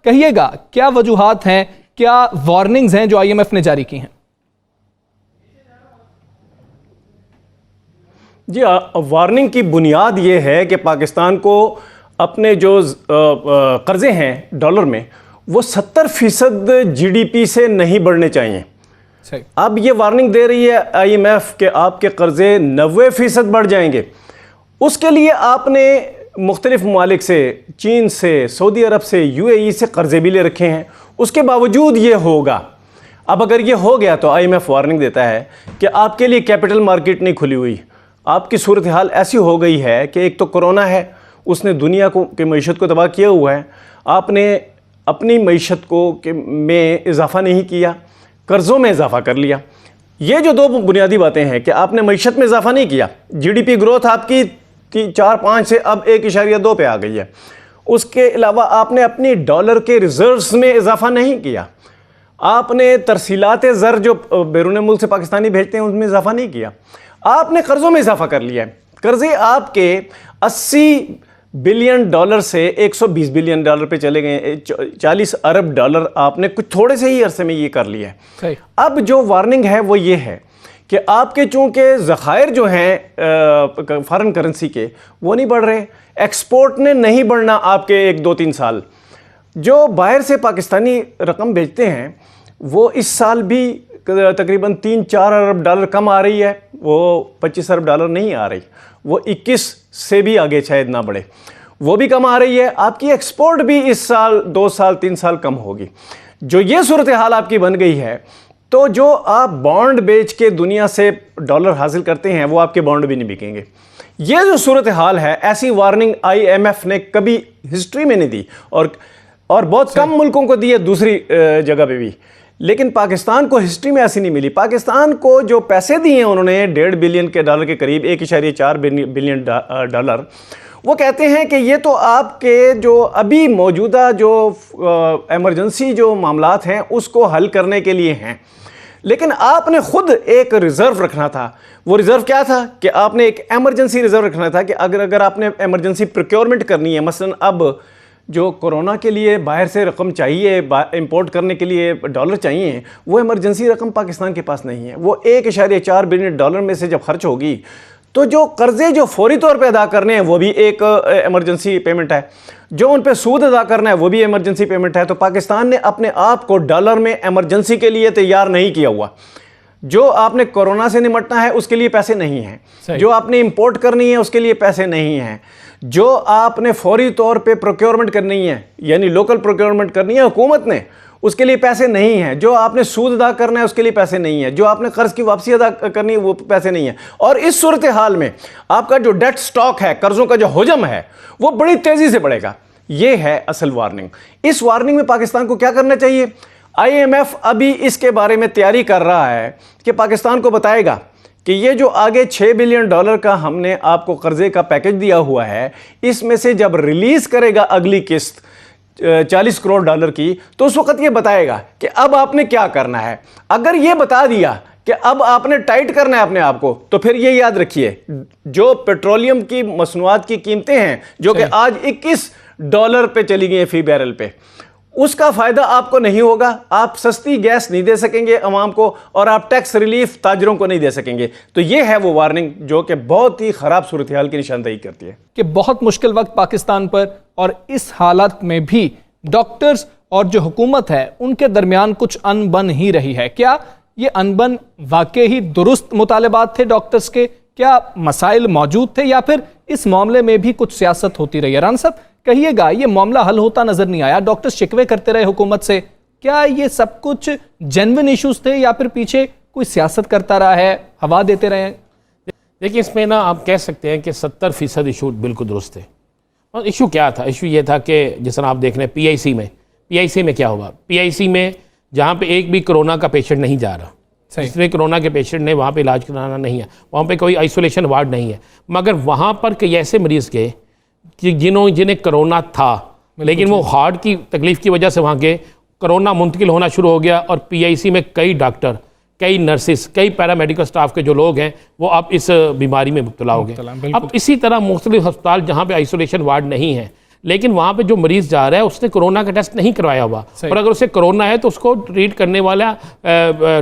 कहिएगा क्या वजूहात हैं, क्या वार्निंग्स हैं जो आईएमएफ ने जारी की हैं? जी, वार्निंग की बुनियाद ये है कि पाकिस्तान को अपने जो कर्जे हैं डॉलर में वो 70% जीडीपी से नहीं बढ़ने चाहिए। सही। अब ये वार्निंग दे रही है आईएमएफ के आपके कर्जे 90% बढ़ जाएंगे। उसके लिए आपने मुख्तलिफ ममालिक से, चीन से, सऊदी अरब से, यूएई से कर्जे भी ले रखे हैं, उसके बावजूद ये होगा। अब अगर ये हो गया तो आईएमएफ वार्निंग देता है कि आपके लिए कैपिटल मार्केट नहीं खुली हुई, आपकी सूरत हाल ऐसी हो गई है कि एक तो कोरोना है, उसने दुनिया को की मईशत को तबाह किया हुआ है, आपने अपनी मईशत को में इजाफा नहीं किया, कर्ज़ों में इजाफा कर लिया। ये जो दो बुनियादी बातें हैं कि आपने मईशत में इजाफा नहीं किया, जीडीपी ग्रोथ आपकी 4-5 से अब 1.2 पे आ गई है। उसके अलावा आपने अपनी डॉलर के रिजर्व्स में इजाफा नहीं किया, आपने तरसीलात ज़र जो बैरून मुल्क से पाकिस्तानी भेजते हैं उसमें इजाफा नहीं किया, आपने कर्ज़ों में इजाफा कर लिया है। कर्ज़े आपके 80 बिलियन डॉलर से 120 बिलियन डॉलर पे चले गए, 40 अरब डॉलर आपने कुछ थोड़े से ही अरसे में ये कर लिया है। अब जो वार्निंग है वो ये है कि आपके चूंकि ज़खायर जो हैं फॉरेन करेंसी के वो नहीं बढ़ रहे, एक्सपोर्ट ने नहीं बढ़ना आपके 1-2-3 साल, जो बाहर से पाकिस्तानी रकम भेजते हैं वो इस साल भी तकरीबन 3-4 अरब डॉलर कम आ रही है, वो 25 अरब डॉलर नहीं आ रही, वो 21 से भी आगे शायद ना बढ़े, वो भी कम आ रही है। आपकी एक्सपोर्ट भी इस साल 2 साल 3 साल कम होगी। जो ये सूरत हाल आपकी बन गई है तो जो आप बॉन्ड बेच के दुनिया से डॉलर हासिल करते हैं वो आपके बॉन्ड भी नहीं बिकेंगे। ये जो सूरत हाल है, ऐसी वार्निंग आईएमएफ ने कभी हिस्ट्री में नहीं दी और बहुत कम मुल्कों को दी है दूसरी जगह पे भी, लेकिन पाकिस्तान को हिस्ट्री में ऐसी नहीं मिली। पाकिस्तान को जो पैसे दिए हैं उन्होंने 1.5 बिलियन के डॉलर के करीब, 1.4 बिलियन डॉलर, वो कहते हैं कि ये तो आपके जो अभी मौजूदा जो एमरजेंसी जो मामलात हैं उसको हल करने के लिए हैं, लेकिन आपने खुद एक रिज़र्व रखना था। वो रिज़र्व क्या था कि आपने एक एमरजेंसी रिज़र्व रखना था कि अगर आपने एमरजेंसी प्रोक्योरमेंट करनी है, मसलन अब जो कोरोना के लिए बाहर से रकम चाहिए, इंपोर्ट करने के लिए डॉलर चाहिए, वो इमरजेंसी रकम पाकिस्तान के पास नहीं है। वो 1.4 बिलियन डॉलर में से जब खर्च होगी तो जो कर्जे जो फौरी तौर पे अदा करने हैं वो भी एक इमरजेंसी पेमेंट है, जो उन पे सूद अदा करना है वो भी इमरजेंसी पेमेंट है। तो पाकिस्तान ने अपने आप को डॉलर में इमरजेंसी के लिए तैयार नहीं किया हुआ। जो आपने कोरोना से निपटना है उसके लिए पैसे नहीं हैं, जो आपने इंपोर्ट करनी है उसके लिए पैसे नहीं हैं, जो आपने फौरी तौर पे प्रोक्योरमेंट करनी है यानी लोकल प्रोक्योरमेंट करनी है हुकूमत ने, उसके लिए पैसे नहीं हैं, जो आपने सूद अदा करना है उसके लिए पैसे नहीं है, जो आपने कर्ज की वापसी अदा करनी है वो पैसे नहीं है। और इस सूरत हाल में आपका जो डेट स्टॉक है, कर्जों का जो हुजम है वो बड़ी तेजी से बढ़ेगा। ये है असल वार्निंग। इस वार्निंग में पाकिस्तान को क्या करना चाहिए? आईएमएफ अभी इसके बारे में तैयारी कर रहा है कि पाकिस्तान को बताएगा कि ये जो आगे 6 बिलियन डॉलर का हमने आपको कर्जे का पैकेज दिया हुआ है, इसमें से जब रिलीज करेगा अगली किस्त 40 करोड़ डॉलर की, तो उस वक्त ये बताएगा कि अब आपने क्या करना है। अगर ये बता दिया कि अब आपने टाइट करना है अपने आप को, तो फिर ये याद रखिए जो पेट्रोलियम की मसनूआत की कीमतें हैं जो कि आज 21 डॉलर पे चली गई हैं फी बैरल पे, उसका फायदा आपको नहीं होगा। आप सस्ती गैस नहीं दे सकेंगे अवाम को और आप टैक्स रिलीफ ताजरों को नहीं दे सकेंगे। तो ये है वो वार्निंग जो कि बहुत ही खराब सूरत हाल की निशानदेही करती है कि बहुत मुश्किल वक्त पाकिस्तान पर, और इस हालत में भी डॉक्टर्स और जो हुकूमत है उनके दरमियान कुछ अनबन ही रही है। क्या ये अनबन वाकई ही दुरुस्त मुतालबात थे डॉक्टर्स के? क्या मसाइल मौजूद थे या फिर इस मामले में भी कुछ सियासत होती रही है? राना साहब कहिएगा, ये मामला हल होता नजर नहीं आया, डॉक्टर्स शिकवे करते रहे हुकूमत से, क्या ये सब कुछ जेन्युइन इश्यूज थे या फिर पीछे कोई सियासत करता रहा है, हवा देते रहे? देखिए, इसमें ना आप कह सकते हैं कि 70% इशू बिल्कुल दुरुस्त है। और इशू क्या था? इशू ये था कि जिस तरह आप देख रहे हैं पीआईसी में क्या हुआ, पीआईसी में जहाँ पे एक भी कोरोना का पेशेंट नहीं जा रहा, जिसमें कोरोना के पेशेंट ने वहाँ पे इलाज कराना नहीं है, वहाँ पे कोई आइसोलेशन वार्ड नहीं है, मगर वहाँ पर कई ऐसे मरीज़ गए कि जिन्हें कोरोना था लेकिन वो हार्ट की तकलीफ़ की वजह से वहाँ के कोरोना मुंतकिल होना शुरू हो गया और पीआईसी में कई डॉक्टर, कई नर्सिस, कई पैरामेडिकल स्टाफ के जो लोग हैं वो अब इस बीमारी में मुब्तला हो गए। अब इसी तरह मुख्तलिफ अस्पताल जहाँ पे आइसोलेशन वार्ड नहीं है लेकिन वहाँ पे जो मरीज़ जा रहा है उसने कोरोना का टेस्ट नहीं करवाया हुआ, और अगर उसे कोरोना है तो उसको ट्रीट करने वाला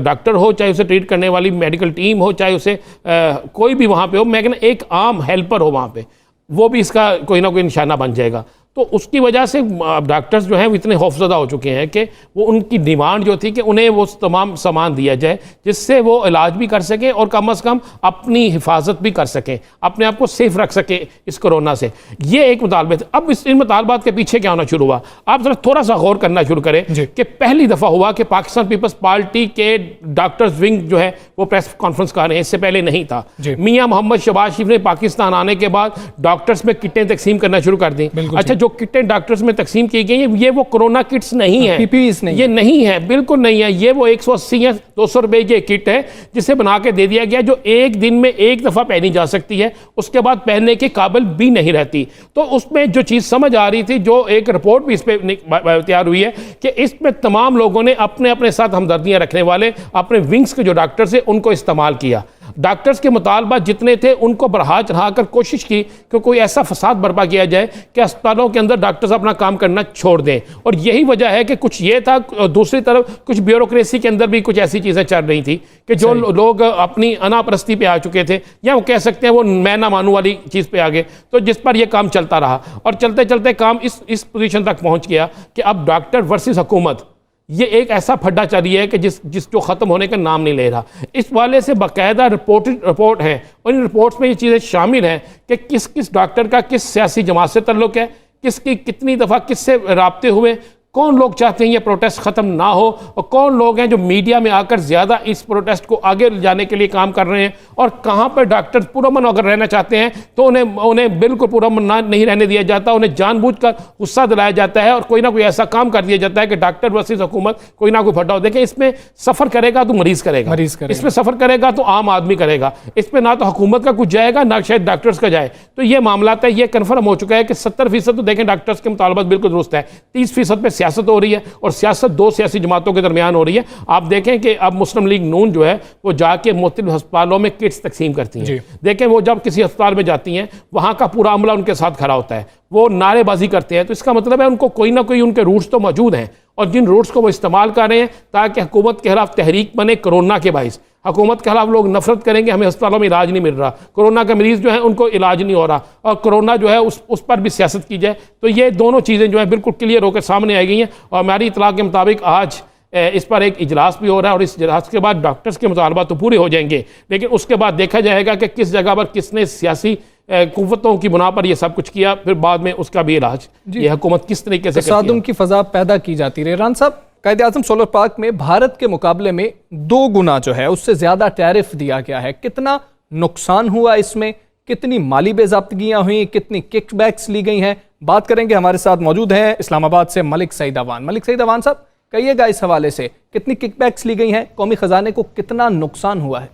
डॉक्टर हो, चाहे उसे ट्रीट करने वाली मेडिकल टीम हो, चाहे उसे कोई भी वहाँ पे हो, मैं कहना एक आम हेल्पर हो वहाँ पे, वो भी इसका कोई ना कोई निशाना बन जाएगा। तो उसकी वजह से डॉक्टर्स जो हैं वो इतने खौफजदा हो चुके हैं कि वो उनकी डिमांड जो थी कि उन्हें वो तमाम सामान दिया जाए जिससे वो इलाज भी कर सकें और कम अज़ कम अपनी हिफाजत भी कर सकें, अपने आप को सेफ रख सकें इस कोरोना से। ये एक मुतालबे थे। अब इन मुतालबात के पीछे क्या होना शुरू हुआ, आप ज़रा थोड़ा सा गौर करना शुरू करें कि पहली दफ़ा हुआ कि पाकिस्तान पीपल्स पार्टी के डॉक्टर्स विंग जो है वो प्रेस कॉन्फ्रेंस कर रहे हैं, इससे पहले नहीं था। मियाँ मोहम्मद शहबाज शरीफ ने पाकिस्तान आने के बाद डॉक्टर्स में किटें तकसीम करना शुरू कर दी। अच्छा, जो किटें डॉक्टर्स में तकसीम की गई हैं ये वो कोरोना किट्स नहीं है, पीपीईस नहीं, ये नहीं है, बिल्कुल नहीं है। ये वो 180 या 200 रुपए की किट है जिसे बना के दे दिया गया, जो एक दिन में एक दफ़ा पहनी जा सकती है, उसके बाद पहनने के काबिल भी नहीं रहती। तो उसमें जो चीज़ समझ आ रही थी, जो एक रिपोर्ट भी इस पर तैयार हुई है कि इसमें तमाम लोगों ने अपने अपने साथ हमदर्दियाँ रखने वाले अपने विंग्स के जो डॉक्टर्स हैं उनको इस्तेमाल किया। डॉक्टर्स के मुतालबा जितने थे उनको बढ़ा चढ़ा कर कोशिश की कि कोई ऐसा फसाद बर्पा किया जाए कि अस्पतालों के अंदर डॉक्टर्स अपना काम करना छोड़ दें। और यही वजह है कि कुछ ये था, दूसरी तरफ कुछ ब्यूरोक्रेसी के अंदर भी कुछ ऐसी चीज़ें चल रही थी कि जो लोग अपनी अनापरस्ती पे आ चुके थे, या वो कह सकते हैं वो मैं ना मानू वाली चीज़ पे आ गए, तो जिस पर यह काम चलता रहा और चलते चलते काम इस पोजीशन तक पहुँच गया कि अब डॉक्टर वर्सेस हुकूमत ये एक ऐसा फड्डा चल रही है कि जिस जो ख़त्म होने का नाम नहीं ले रहा। इस वाले से बाकायदा रिपोर्ट है और इन रिपोर्ट्स में ये चीज़ें शामिल हैं कि किस किस डॉक्टर का किस सियासी जमात से ताल्लुक़ है, किसकी कितनी दफ़ा किससे राब्ते हुए, कौन लोग चाहते हैं ये प्रोटेस्ट ख़त्म ना हो, और कौन लोग हैं जो मीडिया में आकर ज़्यादा इस प्रोटेस्ट को आगे ले जाने के लिए काम कर रहे हैं, और कहाँ पर डॉक्टर पुरअमन अगर रहना चाहते हैं तो उन्हें बिल्कुल पुरअमन नहीं रहने दिया जाता, उन्हें जानबूझकर गुस्सा दिलाया जाता है और कोई ना कोई ऐसा काम कर दिया जाता है कि डॉक्टर वर्सेस हुकूमत कोई ना कोई फटा हो। देखें, इसमें सफ़र करेगा तो मरीज़ करेगा, इसमें सफ़र करेगा तो आम आदमी करेगा, इस पर ना तो हुकूमत का कुछ जाएगा ना शायद डॉक्टर्स का जाए। तो ये मामला है, ये कन्फर्म हो चुका है कि 70% तो देखें डॉक्टर्स के मुतालबात बिल्कुल दुरुस्त है, 30% पे सियासत हो रही है, और सियासत दो सियासी जमातों के दरमियान हो रही है। आप देखें कि अब मुस्लिम लीग नून जो है वो जाके मुख्तलिफ अस्पतालों में किट्स तकसीम करती हैं। देखें, वो जब किसी अस्पताल में जाती हैं वहाँ का पूरा अमला उनके साथ खड़ा होता है, वो नारेबाजी करते हैं, तो इसका मतलब है उनको कोई ना कोई उनके रूट्स तो मौजूद हैं, और जिन रूट्स को वो इस्तेमाल कर रहे हैं ताकि हुकूमत के खिलाफ तहरीक बने। कोरोना के बाइस हुकूमत के खिलाफ लोग नफरत करेंगे, हमें अस्पतालों में इलाज नहीं मिल रहा, कोरोना के मरीज़ जो है उनको इलाज नहीं हो रहा, और कोरोना जो है उस पर भी सियासत की जाए। तो ये दोनों चीज़ें जो है बिल्कुल क्लियर होकर सामने आई गई हैं। और हमारी इतला के मुताबिक आज इस पर एक इजलास भी हो रहा है, और इस इजलास के बाद डॉक्टर्स के मुतालबात तो पूरे हो जाएंगे, लेकिन उसके बाद देखा जाएगा कि किस जगह पर किसने सियासी कुव्वतों की बुना पर यह सब कुछ किया, फिर बाद में उसका भी इलाज ये हुकूमत किस तरीके से तसादुम की फ़ज़ा पैदा की जाती रही। रान साहब, कायद-ए-आज़म सोलर पार्क में भारत के मुकाबले में 2 गुना जो है उससे ज़्यादा टैरिफ दिया गया है। कितना नुकसान हुआ इसमें, कितनी माली बेज़ाब्तगियाँ हुई, कितनी किकबैक्स ली गई हैं, बात करेंगे। हमारे साथ मौजूद हैं इस्लामाबाद से मलिक सईद अवान। मलिक सईद अवान साहब, कहिएगा इस हवाले से कितनी किकबैक्स ली गई हैं, कौमी ख़जाने को कितना नुकसान हुआ है?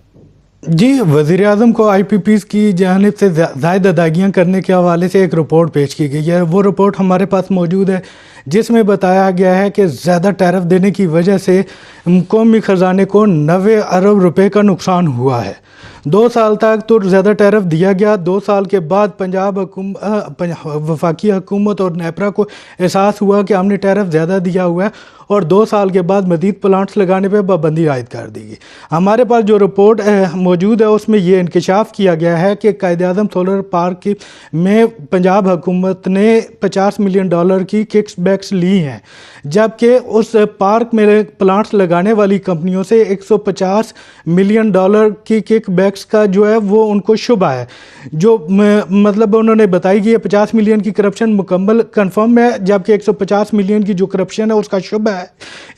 जी, वज़ीर आज़म को IPPs की जानिब से ज़ायद अदायगियाँ करने के हवाले से एक रिपोर्ट पेश की गई है। वो रिपोर्ट हमारे पास मौजूद है, जिसमें बताया गया है कि ज़्यादा टैरिफ देने की वजह से कौमी ख़जाने को 90 अरब रुपए का नुकसान हुआ है। 2 साल तक तो ज़्यादा टैरिफ दिया गया। 2 साल के बाद वफाकी हुकूमत और नेपरा को एहसास हुआ कि हमने टैरिफ ज़्यादा दिया हुआ है, और 2 साल के बाद मज़ीद प्लांट्स लगाने पर पाबंदी आयद कर दी गई। हमारे पास जो रिपोर्ट मौजूद है उसमें ये इंकशाफ किया गया है कि कायद-ए-आज़म सोलर पार्क में पंजाब हुकूमत ने $50 मिलियन की किकबैक्स ली हैं, जबकि उस पार्क में प्लांट्स लगाने वाली कंपनियों से $150 मिलियन की किकबैक्स का जो है वो उनको शुबा है। जो मतलब उन्होंने बताई कि 50 मिलियन की करप्शन मुकम्मल कन्फर्म है, जबकि 150 मिलियन की जो करप्शन है उसका शुबा है।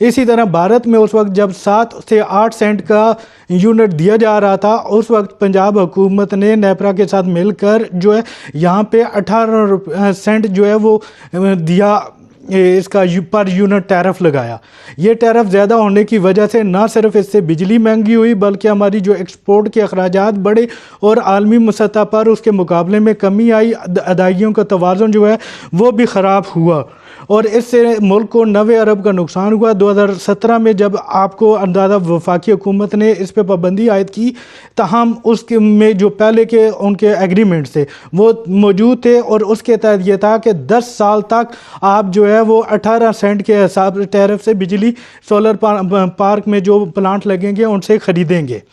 इसी तरह भारत में उस वक्त जब 7 से 8 सेंट का यूनिट दिया जा रहा था, उस वक्त पंजाब हुकूमत ने नेपरा के साथ मिलकर जो है यहाँ पे 18 सेंट जो है वो दिया, इसका पर यूनिट टैरिफ लगाया। ये टैरिफ ज़्यादा होने की वजह से ना सिर्फ इससे बिजली महंगी हुई, बल्कि हमारी जो एक्सपोर्ट के अखराजात बढ़े और आलमी सतह पर उसके मुकाबले में कमी आई। अदायगियों का तवाज़ुन जो है वो भी ख़राब हुआ। और इससे मुल्क को 90 अरब का नुकसान हुआ। 2017 में जब आपको अंदाज़ा वफाकी हुकूमत ने इस पर पाबंदी आयद की, तहम उसके में जो पहले के उनके एग्रीमेंट थे वो मौजूद थे, और उसके तहत ये था कि 10 साल तक आप जो है वो 18 सेंट के हिसाब टैरिफ से बिजली सोलर पार्क में जो प्लांट लगेंगे उनसे ख़रीदेंगे।